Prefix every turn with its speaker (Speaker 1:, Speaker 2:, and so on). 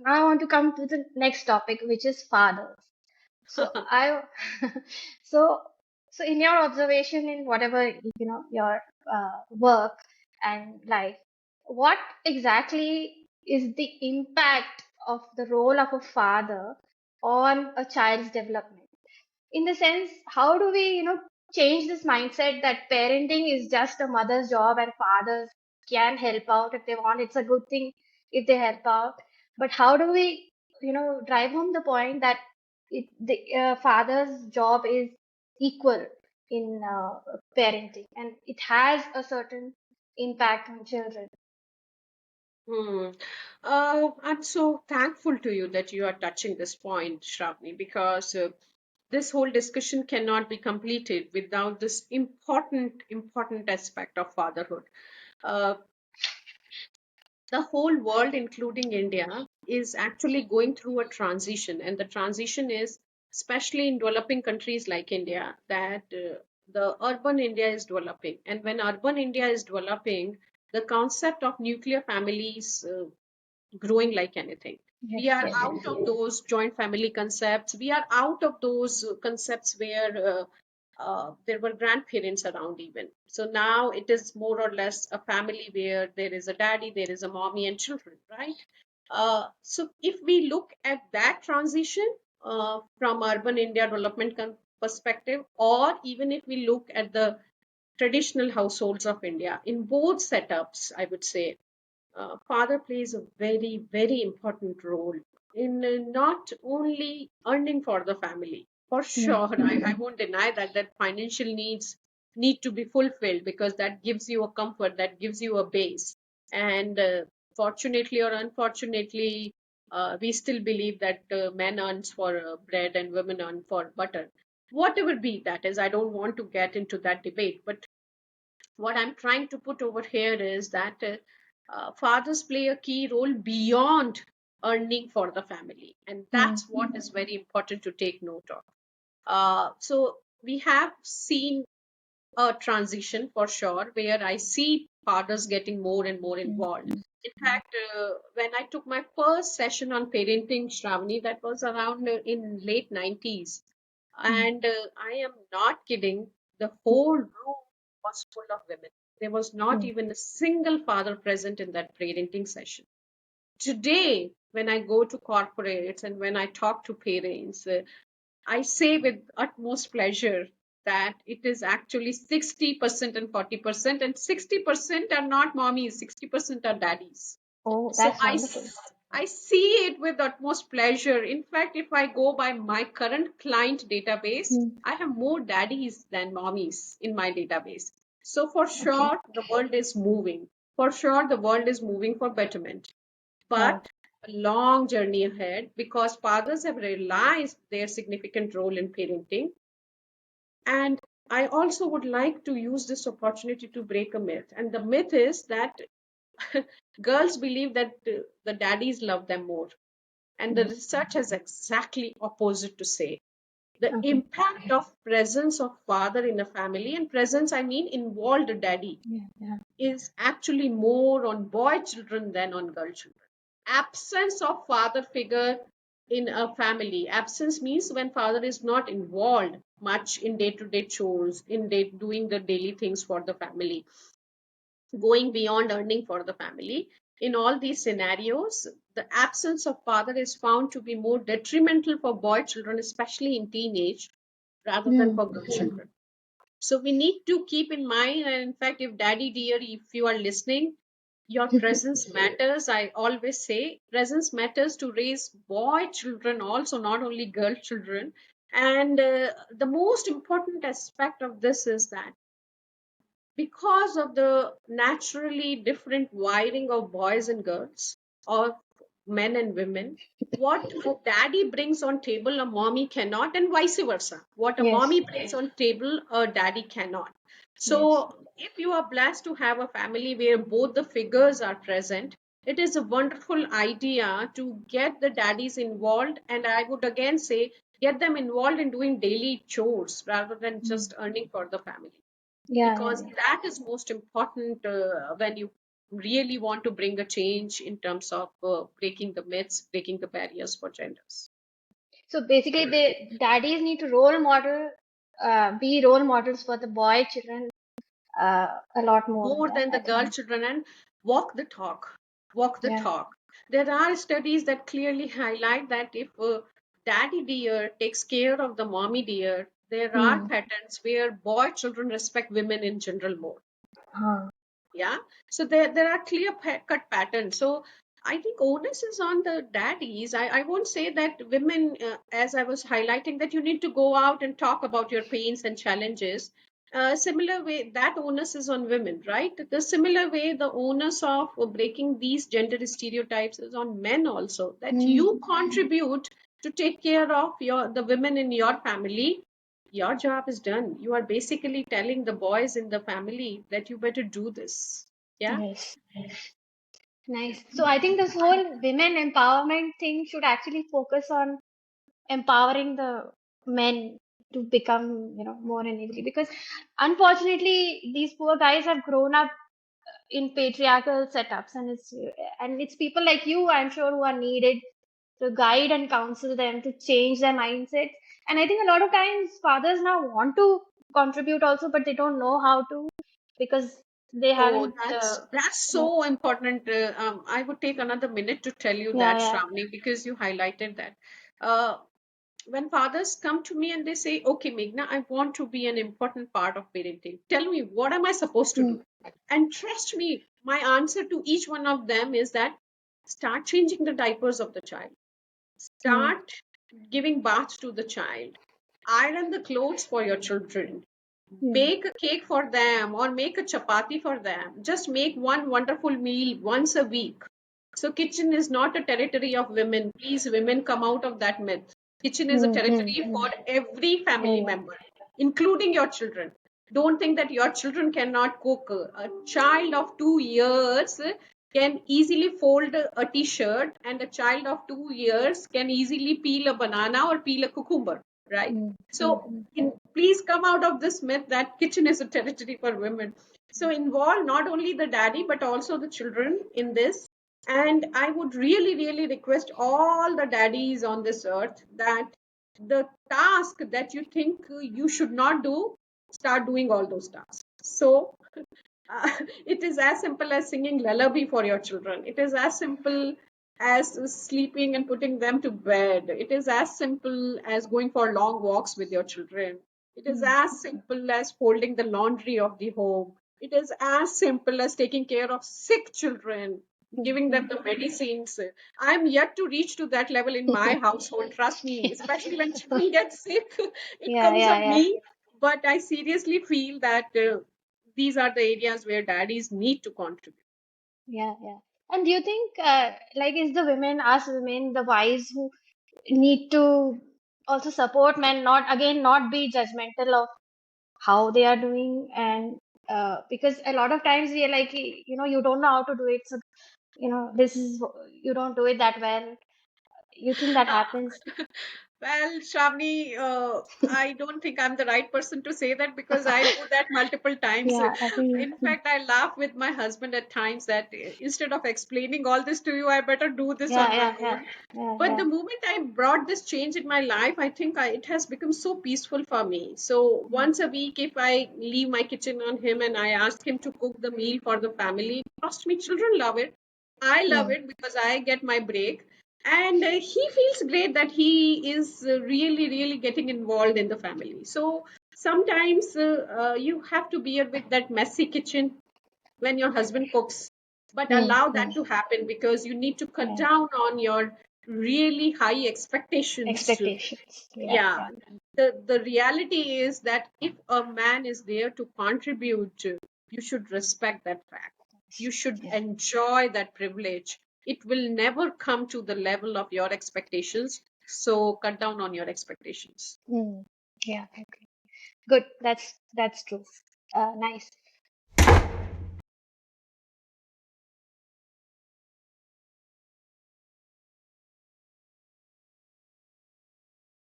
Speaker 1: I want to come to the next topic, which is fathers. So I, so so in your observation, in whatever your work and life, what exactly is the impact of the role of a father on a child's development? In the sense, how do we change this mindset that parenting is just a mother's job and fathers can help out if they want? It's a good thing if they help out, but how do we drive home the point that the father's job is equal in parenting, and it has a certain impact on children?
Speaker 2: Hmm. I'm so thankful to you that you are touching this point, Shravani, because this whole discussion cannot be completed without this important aspect of fatherhood. Uh, the whole world, including India, is actually going through a transition, and the transition is especially in developing countries like India that the urban India is developing, and when urban India is developing, the concept of nuclear families growing like anything.
Speaker 1: Yes,
Speaker 2: We are
Speaker 1: yes.
Speaker 2: out of those joint family concepts. We are out of those concepts where there were grandparents around even. So now it is more or less a family where there is a daddy, there is a mommy and children, right? So if we look at that transition from urban India development perspective, or even if we look at the traditional households of India, in both setups, I would say father plays a very important role in not only earning for the family. For
Speaker 1: Mm.
Speaker 2: sure, I won't deny that financial needs need to be fulfilled because that gives you a comfort, that gives you a base. And fortunately or unfortunately, we still believe that men earns for bread and women earn for butter. Whatever be that is, I don't want to get into that debate. But what I'm trying to put over here is that fathers play a key role beyond earning for the family. And
Speaker 1: Mm.
Speaker 2: that's what is very important to take note of. So we have seen a transition for sure where I see fathers getting more and more
Speaker 1: Mm.
Speaker 2: involved. In fact, when I took my first session on parenting, Shravani, that was around in late 90s.
Speaker 1: Mm.
Speaker 2: And I am not kidding, the whole room was full of women. There was not
Speaker 1: Mm.
Speaker 2: even a single father present in that parenting session. Today, when I go to corporates and when I talk to parents, I say with utmost pleasure that it is actually 60% and 40%, and 60% are not mommies, 60% are daddies.
Speaker 1: Oh,
Speaker 2: So
Speaker 1: that's wonderful.
Speaker 2: I see it with utmost pleasure. In fact, if I go by my current client database,
Speaker 1: Mm.
Speaker 2: I have more daddies than mommies in my database. So for
Speaker 1: Okay.
Speaker 2: sure, the world is moving. For sure, the world is moving for betterment.
Speaker 1: Wow.
Speaker 2: But a long journey ahead because fathers have realized their significant role in parenting. And I also would like to use this opportunity to break a myth. And the myth is that girls believe that the daddies love them more. And the
Speaker 1: Mm.
Speaker 2: research is exactly opposite to say. The
Speaker 1: Okay.
Speaker 2: impact of presence of father in a family, and presence I mean involved daddy,
Speaker 1: Yeah, yeah.
Speaker 2: is actually more on boy children than on girl children. Absence of father figure in a family. Absence means when father is not involved much in day-to-day chores, in doing the daily things for the family, going beyond earning for the family. In all these scenarios, the absence of father is found to be more detrimental for boy children, especially in teenage, rather than
Speaker 1: Mm.
Speaker 2: for girl children. So we need to keep in mind, and in fact, if daddy dear, if you are listening, your presence matters. I always say presence matters to raise boy children, also not only girl children. And the most important aspect of this is that because of the naturally different wiring of boys and girls, or men and women, what a daddy brings on table a mommy cannot, and vice versa, what a
Speaker 1: Yes,
Speaker 2: mommy brings on table a daddy cannot. So
Speaker 1: yes.
Speaker 2: if you are blessed to have a family where both the figures are present, it is a wonderful idea to get the daddies involved, and I would again say get them involved in doing daily chores rather than
Speaker 1: Mm.
Speaker 2: just earning for the family,
Speaker 1: Yeah, yeah,
Speaker 2: because that is most important when you really want to bring a change in terms of breaking the myths, breaking the barriers for genders.
Speaker 1: So basically, the daddies need to be role models for the boy children a lot more.
Speaker 2: More
Speaker 1: Yeah,
Speaker 2: than the
Speaker 1: I
Speaker 2: girl
Speaker 1: think.
Speaker 2: children, and walk the talk. Walk the
Speaker 1: Yeah.
Speaker 2: talk. There are studies that clearly highlight that if daddy dear takes care of the mommy dear, there are
Speaker 1: Hmm.
Speaker 2: patterns where boy children respect women in general more.
Speaker 1: Huh.
Speaker 2: Yeah, so there are clear cut patterns. So I think onus is on the daddies. I won't say that women, as I was highlighting, that you need to go out and talk about your pains and challenges. Similar way, that onus is on women, right? The similar way, the onus of breaking these gender stereotypes is on men also, that
Speaker 1: Hmm.
Speaker 2: you contribute to take care of the women in your family. Your job is done. You are basically telling the boys in the family that you better do this. Yeah.
Speaker 1: Yes. Nice. So I think this whole women empowerment thing should actually focus on empowering the men to become, more enabling. Because unfortunately, these poor guys have grown up in patriarchal setups, and it's people like you, I'm sure, who are needed to guide and counsel them to change their mindset. And I think a lot of times fathers now want to contribute also, but they don't know how to because they
Speaker 2: Oh,
Speaker 1: haven't.
Speaker 2: that's
Speaker 1: Yeah,
Speaker 2: so important. I would take another minute to tell you
Speaker 1: yeah,
Speaker 2: that,
Speaker 1: yeah.
Speaker 2: Shravani, because you highlighted that. Uh, when fathers come to me and they say, "Okay, Meghna, I want to be an important part of parenting. Tell me, what am I supposed to
Speaker 1: Hmm.
Speaker 2: do?" And trust me, my answer to each one of them is that start changing the diapers of the child.
Speaker 1: Hmm.
Speaker 2: Start giving bath to the child. Iron the clothes for your children.
Speaker 1: Hmm.
Speaker 2: Bake a cake for them or make a chapati for them. Just make one wonderful meal once a week. So kitchen is not a territory of women. Please, women, come out of that myth. Kitchen is a
Speaker 1: Hmm. Hmm.
Speaker 2: territory
Speaker 1: Hmm.
Speaker 2: for every family
Speaker 1: Everyone.
Speaker 2: member, including your children. Don't think that your children cannot cook. A child of 2 years can easily fold a t-shirt, and a child of 2 years can easily peel a banana or peel a cucumber, right?
Speaker 1: Hmm. Hmm.
Speaker 2: So
Speaker 1: Hmm.
Speaker 2: please come out of this myth that kitchen is a territory for women. So involve not only the daddy but also the children in this. And I would really, really request all the daddies on this earth that the task that you think you should not do, start doing all those tasks. So uh, it is as simple as singing lullaby for your children. It is as simple as sleeping and putting them to bed. It is as simple as going for long walks with your children. It is
Speaker 1: Hmm.
Speaker 2: as simple as folding the laundry of the home. It is as simple as taking care of sick children,
Speaker 1: Hmm.
Speaker 2: giving
Speaker 1: Hmm.
Speaker 2: them the medicines. I'm yet to reach to that level in my household, trust me, especially when children get sick. It
Speaker 1: Yeah,
Speaker 2: comes
Speaker 1: yeah,
Speaker 2: on
Speaker 1: yeah,
Speaker 2: me. But I seriously feel that these are the areas where daddies need to contribute.
Speaker 1: yeah, yeah. And do you think, like, is the us women, the wives who need to also support men, not be judgmental of how they are doing, and because a lot of times we are like, you don't know how to do it, so this is you don't do it that well. You think that happens?
Speaker 2: Well, Shravani, I don't think I'm the right person to say that because I do that multiple times.
Speaker 1: Yeah, I think.
Speaker 2: In fact, I laugh with my husband at times that instead of explaining all this to you, I better do this
Speaker 1: Yeah,
Speaker 2: on my
Speaker 1: yeah, yeah,
Speaker 2: own.
Speaker 1: yeah,
Speaker 2: But
Speaker 1: yeah,
Speaker 2: the moment I brought this change in my life, I think it has become so peaceful for me. So once a week, if I leave my kitchen on him and I ask him to cook the meal for the family, trust me, children love it. I love
Speaker 1: yeah,
Speaker 2: it because I get my break. And he feels great that he is really, really getting involved in the family. So sometimes you have to bear with that messy kitchen when your husband cooks, but
Speaker 1: hmm,
Speaker 2: allow
Speaker 1: hmm,
Speaker 2: that to happen because you need to cut
Speaker 1: yeah.
Speaker 2: down on your really high expectations.
Speaker 1: Expectations. Yeah,
Speaker 2: Yeah,
Speaker 1: yeah,
Speaker 2: the reality is that if a man is there to contribute, you should respect that fact. You should
Speaker 1: yeah.
Speaker 2: enjoy that privilege. It will never come to the level of your expectations, so cut down on your expectations.
Speaker 1: Hmm. Yeah. Okay. Good. That's true. Nice.